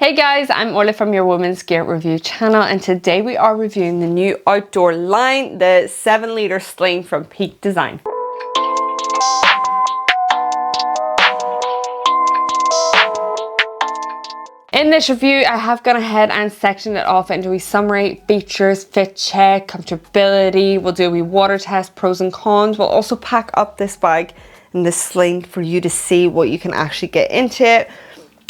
Hey guys, I'm Orla from your Women's Gear Review channel, and today we are reviewing the new outdoor line, the 7-litre Sling from Peak Design. In this review, I have gone ahead and sectioned it off into a summary, features, fit check, comfortability. We'll do a wee water test, pros and cons. We'll also pack up this bag and this Sling for you to see what you can actually get into it.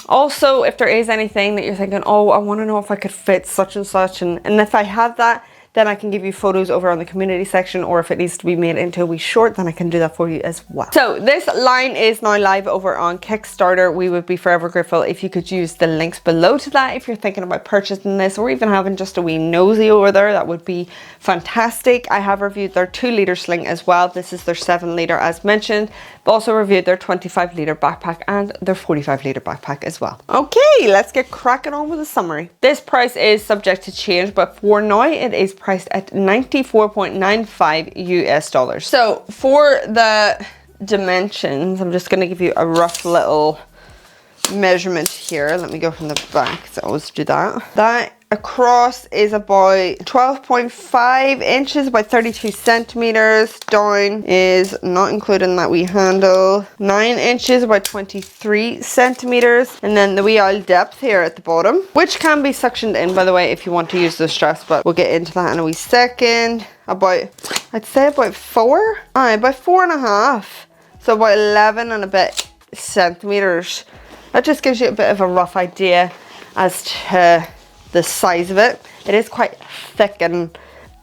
Also, if there is anything that you're thinking, oh, I want to know if I could fit such and such, and if I have that, then I can give you photos over on the community section, or if it needs to be made into a wee short, then I can do that for you as well. So this line is now live over on Kickstarter. We would be forever grateful if you could use the links below to that if you're thinking about purchasing this, or even having just a wee nosy over there. That would be fantastic. I have reviewed their 2-litre Sling as well. This is their 7-litre as mentioned. I've also reviewed their 25-litre backpack and their 45-litre backpack as well. Okay, let's get cracking on with the summary. This price is subject to change, but for now it is priced at $94.95 US. So for the dimensions, I'm just going to give you a rough little measurement here. Let me go from the back, so I always do that. That across is about 12.5 inches, about 32 centimeters. Down is not including that wee handle, 9 inches, about 23 centimeters. And then the wee aisle depth here at the bottom, which can be suctioned in, by the way, if you want to use those straps, but we'll get into that in a wee second. About, I'd say about 4, about 4.5, so about 11 and a bit centimeters. That just gives you a bit of a rough idea as to the size of it. It is quite thick and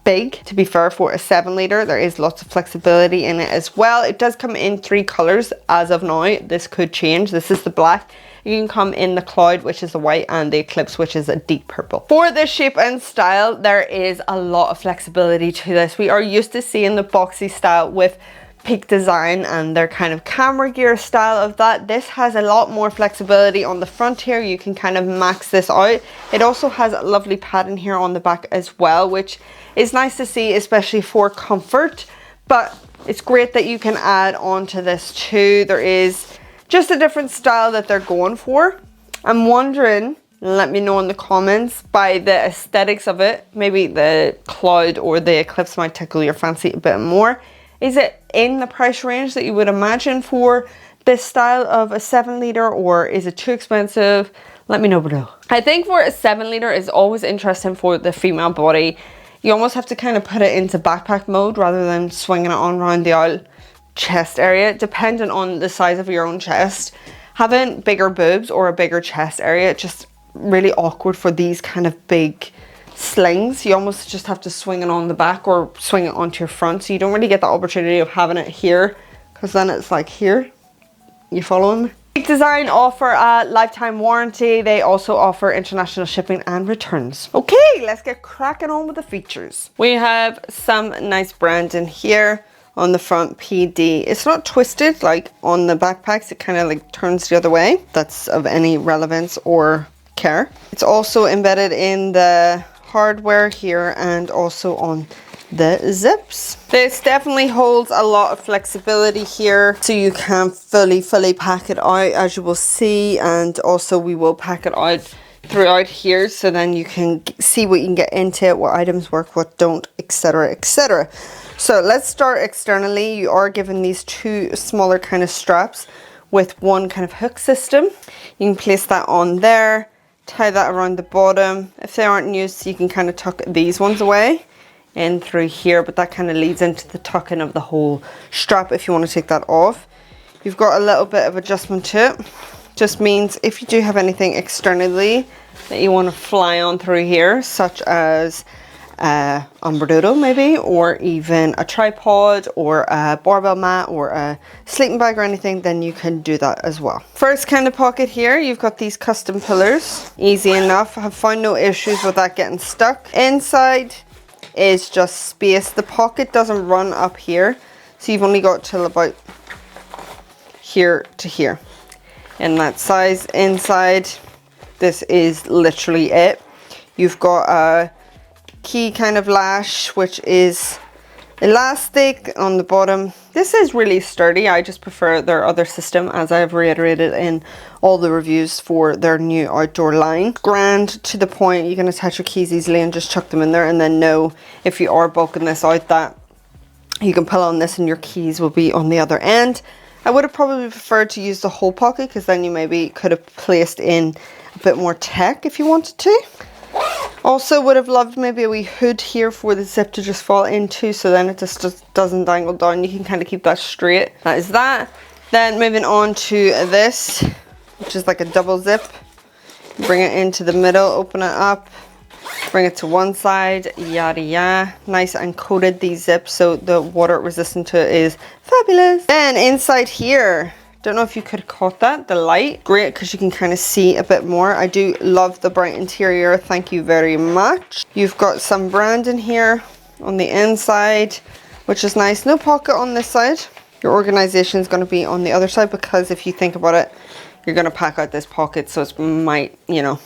big, to be fair, for a 7-litre. There is lots of flexibility in it as well. It does come in 3 colours as of now. This could change. This is the black. You can come in the cloud, which is the white, and the eclipse, which is a deep purple. For the shape and style, there is a lot of flexibility to this. We are used to seeing the boxy style with Peak Design and their kind of camera gear style of that. This has a lot more flexibility on the front here. You can kind of max this out. It also has a lovely padding here on the back as well, which is nice to see, especially for comfort. But it's great that you can add on to this too. There is just a different style that they're going for. I'm wondering, let me know in the comments, by the aesthetics of it, maybe the cloud or the eclipse might tickle your fancy a bit more. Is it in the price range that you would imagine for this style of a 7-litre, or is it too expensive? Let me know below. I think for a 7-litre is always interesting for the female body. You almost have to kind of put it into backpack mode rather than swinging it on around the aisle chest area, depending on the size of your own chest. Having bigger boobs or a bigger chest area, just really awkward for these kind of big slings. You almost just have to swing it on the back or swing it onto your front, so you don't really get the opportunity of having it here, because then it's like here. You following me? Peak Design offer a lifetime warranty. They also offer international shipping and returns. Okay, let's get cracking on with the features. We have some nice branding here on the front, PD. It's not twisted like on the backpacks. It kind of like turns the other way. That's of any relevance or care. It's also embedded in the hardware here and also on the zips. This definitely holds a lot of flexibility here, so you can fully pack it out, as you will see, and also we will pack it out throughout here, so then you can see what you can get into it, what items work, what don't, etc, etc. So let's start externally. You are given these 2 smaller kind of straps with one kind of hook system. You can place that on there, tie that around the bottom. If they aren't used, you can kind of tuck these ones away in through here, but that kind of leads into the tucking of the whole strap if you want to take that off. You've got a little bit of adjustment to it. Just means if you do have anything externally that you want to fly on through here, such as umbradoodle maybe, or even a tripod or a barbell mat or a sleeping bag or anything, then you can do that as well. First kind of pocket here, you've got these custom pillars. Easy enough. I have found no issues with that getting stuck. Inside is just space. The pocket doesn't run up here, so you've only got till about here to here in that size. Inside, this is literally it. You've got a key kind of lash, which is elastic on the bottom. This is really sturdy. I just prefer their other system, as I've reiterated in all the reviews for their new outdoor line. Grand, to the point. You can attach your keys easily and just chuck them in there, and then know if you are bulking this out that you can pull on this and your keys will be on the other end. I would have probably preferred to use the whole pocket, because then you maybe could have placed in a bit more tech if you wanted to. Also would have loved maybe a wee hood here for the zip to just fall into, so then it just doesn't dangle down. You can kind of keep that straight. That is that. Then moving on to this, which is like a double zip. Bring it into the middle, open it up, bring it to one side, yada yada. Nice and coated, these zips, so the water resistant to it is fabulous. Then inside here, don't know if you could have caught that, the light. Great, because you can kind of see a bit more. I do love the bright interior, thank you very much. You've got some branding here on the inside, which is nice. No pocket on this side. Your organization is going to be on the other side, because if you think about it, you're going to pack out this pocket, so it might, you know,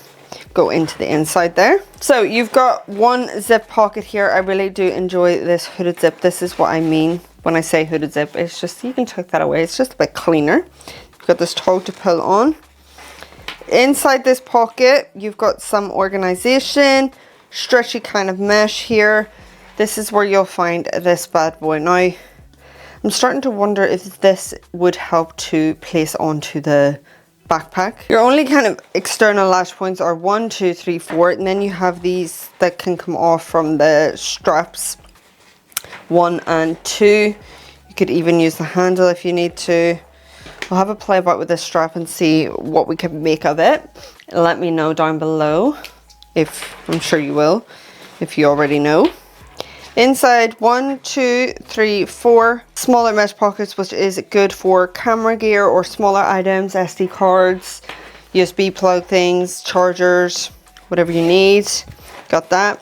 go into the inside there. So you've got one zip pocket here. I really do enjoy this hooded zip. This is what I mean when I say hooded zip. It's just, you can tuck that away. It's just a bit cleaner. You've got this toe to pull on. Inside this pocket, you've got some organization, stretchy kind of mesh here. This is where you'll find this bad boy. Now, I'm starting to wonder if this would help to place onto the backpack. Your only kind of external latch points are 1, 2, 3, 4, and then you have these that can come off from the straps, 1 and 2. You could even use the handle if you need to. We'll have a play about with this strap and see what we can make of it. Let me know down below, if I'm sure you will, if you already know. Inside, 1, 2, 3, 4 smaller mesh pockets, which is good for camera gear or smaller items, SD cards, USB plug things, chargers, whatever you need. Got that.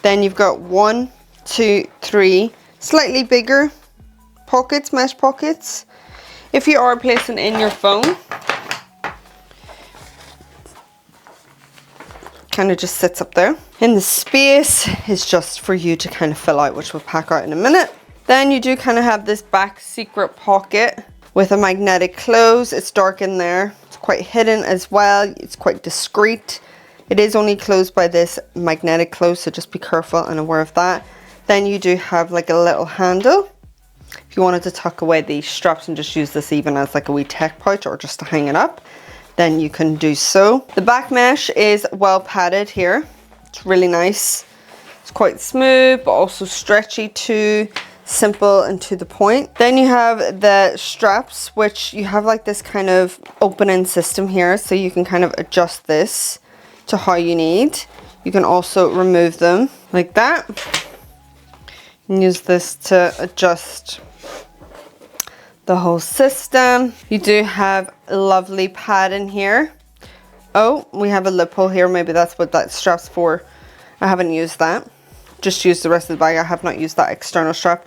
Then you've got 1, 2, 3 slightly bigger pockets, mesh pockets. If you are placing in your phone, kind of just sits up there. And the space is just for you to kind of fill out, which we'll pack out in a minute. Then you do kind of have this back secret pocket with a magnetic close. It's dark in there. It's quite hidden as well. It's quite discreet. It is only closed by this magnetic close, so just be careful and aware of that. Then you do have like a little handle. If you wanted to tuck away these straps and just use this even as like a wee tech pouch or just to hang it up, then you can do so. The back mesh is well padded here. It's really nice. It's quite smooth, but also stretchy too. Simple and to the point. Then you have the straps, which you have like this kind of opening system here, so you can kind of adjust this to how you need. You can also remove them like that. And use this to adjust the whole system. You do have a lovely pad in here. Oh, we have a lip hole here. Maybe that's what that strap's for. I haven't used that. Just used the rest of the bag. I have not used that external strap.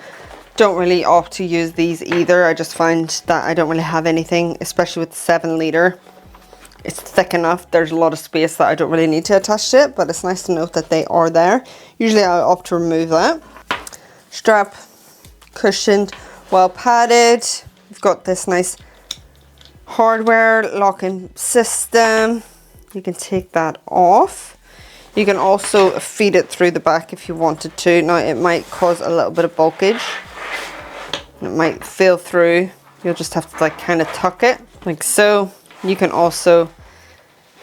Don't really opt to use these either. I just find that I don't really have anything, especially with the 7 liter. It's thick enough. There's a lot of space that I don't really need to attach to it, but it's nice to note that they are there. Usually I opt to remove that. Strap, cushioned, well padded. You've got this nice hardware locking system. You can take that off. You can also feed it through the back if you wanted to. Now it might cause a little bit of bulkage. It might fail through. You'll just have to like kind of tuck it like so. You can also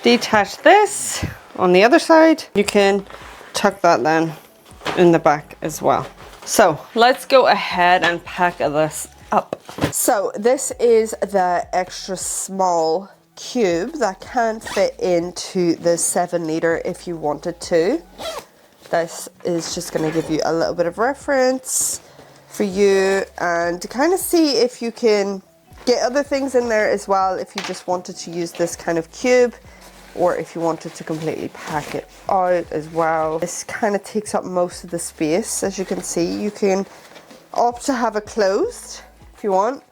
detach this on the other side. You can tuck that then in the back as well. So let's go ahead and pack this up. So this is the extra small cube that can fit into the 7 liter if you wanted to. This is just going to give you a little bit of reference for you and to kind of see if you can get other things in there as well, if you just wanted to use this kind of cube or if you wanted to completely pack it out as well. This kind of takes up most of the space. As you can see, you can opt to have it closed if you want,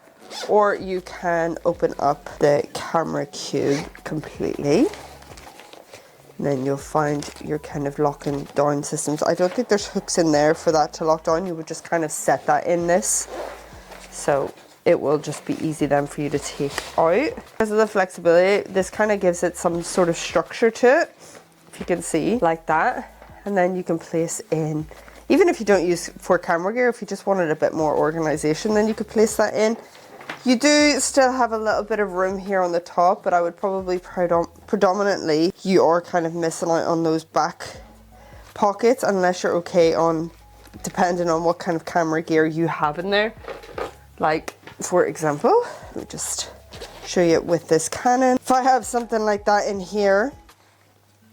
or you can open up the camera cube completely And then you'll find your kind of locking down systems. I don't think there's hooks in there for that to lock down. You would just kind of set that in this. So it will just be easy then for you to take out. Because of the flexibility, this kind of gives it some sort of structure to it. If you can see, like that. And then you can place in, even if you don't use for camera gear, if you just wanted a bit more organization, then you could place that in. You do still have a little bit of room here on the top, but I would probably predominantly, you are kind of missing out on those back pockets unless you're okay on, depending on what kind of camera gear you have in there. Like, for example, let me just show you with this Canon. If I have something like that in here,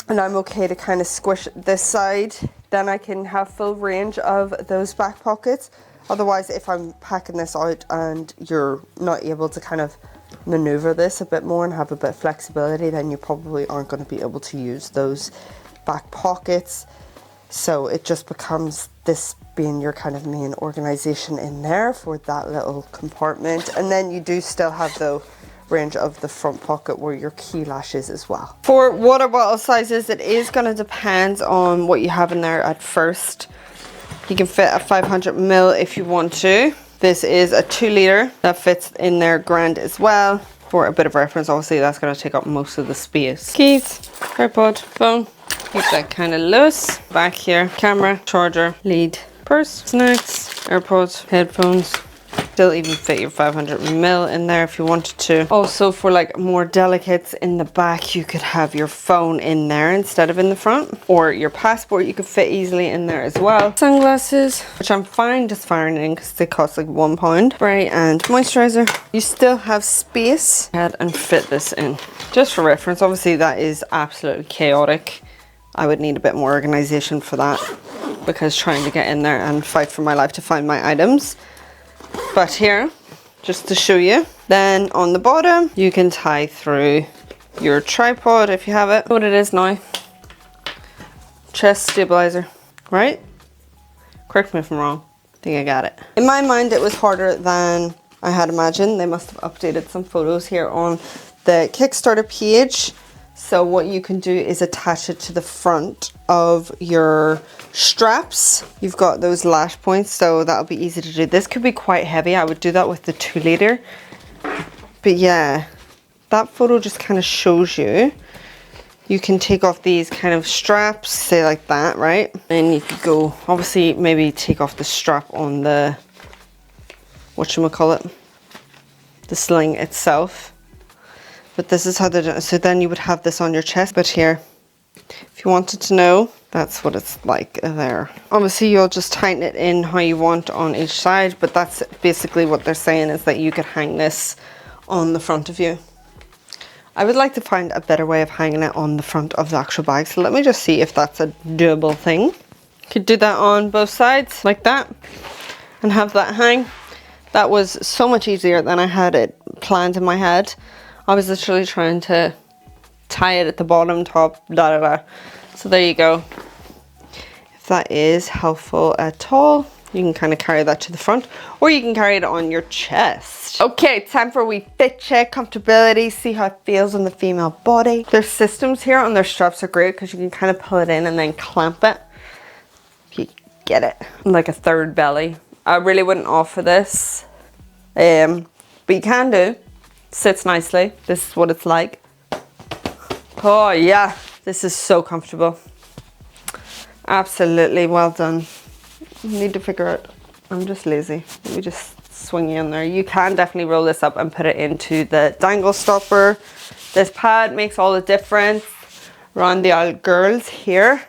and I'm okay to kind of squish this side, then I can have full range of those back pockets. Otherwise, if I'm packing this out and you're not able to kind of maneuver this a bit more and have a bit of flexibility, then you probably aren't going to be able to use those back pockets. So it just becomes this being your kind of main organization in there for that little compartment. And then you do still have the range of the front pocket where your key lash is as well. For water bottle sizes, it is going to depend on what you have in there at first. You can fit a 500 ml if you want to. This is a 2 litre that fits in there grand as well. For a bit of reference, obviously that's going to take up most of the space. Keys, tripod, phone, keep that kind of loose. Back here, camera, charger, lead, purse, snacks, AirPods, headphones. Still even fit your 500 ml in there if you wanted to. Also for like more delicates in the back, you could have your phone in there instead of in the front, or your passport you could fit easily in there as well. Sunglasses, which I'm fine just firing in because they cost like £1. Spray and moisturizer. You still have space. Ahead and fit this in. Just for reference, obviously that is absolutely chaotic. I would need a bit more organization for that because trying to get in there and fight for my life to find my items. But here, just to show you, then on the bottom, you can tie through your tripod if you have it. What it is now, chest stabilizer, right? Correct me if I'm wrong, I think I got it. In my mind, it was harder than I had imagined. They must have updated some photos here on the Kickstarter page. So what you can do is attach it to the front of your straps. You've got those lash points, so that'll be easy to do. This could be quite heavy. I would do that with the 2 litre. But yeah, that photo just kind of shows you. You can take off these kind of straps, say like that, right? And you could go, obviously, maybe take off the strap on the, whatchamacallit, the sling itself. But this is how they're done. So then you would have this on your chest. But here, if you wanted to know, that's what it's like there. Obviously, you'll just tighten it in how you want on each side. But that's basically what they're saying, is that you could hang this on the front of you. I would like to find a better way of hanging it on the front of the actual bag. So let me just see if that's a doable thing. You could do that on both sides like that and have that hang. That was so much easier than I had it planned in my head. I was literally trying to tie it at the bottom, top, da da da. So there you go. If that is helpful at all, you can kind of carry that to the front, or you can carry it on your chest. Okay, time for a wee fit check, comfortability, see how it feels on the female body. Their systems here on their straps are great because you can kind of pull it in and then clamp it. If you get it. Like a third belly. I really wouldn't offer this, but you can do. Sits nicely. This is what it's like. Oh yeah, this is so comfortable. Absolutely well done. Need to figure out, I'm just lazy. Let me just swing you in there. You can definitely roll this up and put it into the dangle stopper. This pad makes all the difference around the old girls here.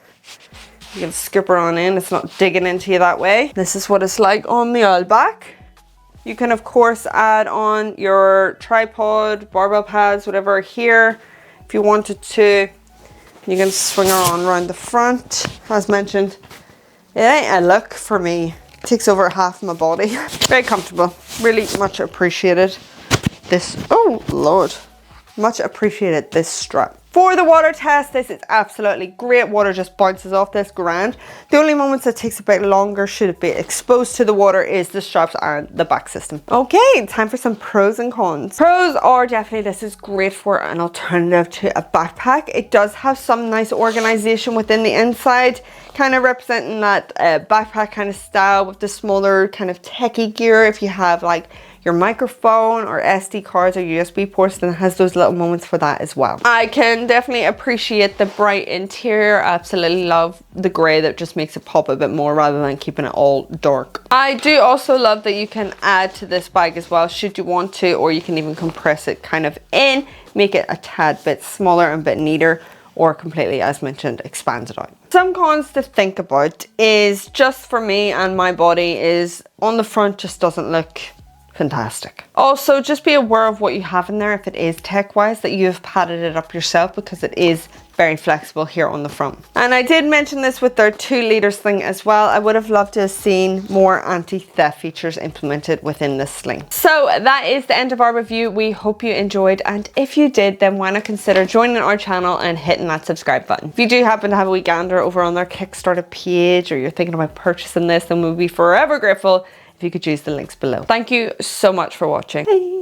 You can skip her on in, it's not digging into you that way. This is what it's like on the old back. You can of course add on your tripod, barbell pads, whatever here. If you wanted to, you can swing her on around the front. As mentioned, it ain't a look for me. It takes over half my body. Very comfortable, really much appreciated. This, oh Lord, much appreciated this strap. For the water test, this is absolutely great. Water just bounces off this, grand. The only moments that takes a bit longer should it be exposed to the water is the straps and the back system. Okay, time for some pros and cons. Pros are definitely this is great for an alternative to a backpack. It does have some nice organization within the inside, kind of representing that backpack kind of style with the smaller kind of techie gear. If you have like your microphone or SD cards or USB ports, then it has those little moments for that as well. I can definitely appreciate the bright interior. I absolutely love the grey that just makes it pop a bit more rather than keeping it all dark. I do also love that you can add to this bag as well should you want to, or you can even compress it kind of in, make it a tad bit smaller and a bit neater, or completely, as mentioned, expand it out. Some cons to think about is just for me and my body is on the front just doesn't look fantastic. Also, just be aware of what you have in there if it is tech-wise, that you have padded it up yourself because it is very flexible here on the front. And I did mention this with their 2-liter Sling as well. I would have loved to have seen more anti-theft features implemented within the Sling. So that is the end of our review. We hope you enjoyed, and if you did, then why not consider joining our channel and hitting that subscribe button. If you do happen to have a wee gander over on their Kickstarter page, or you're thinking about purchasing this, then we'll be forever grateful if you could use the links below. Thank you so much for watching. Bye.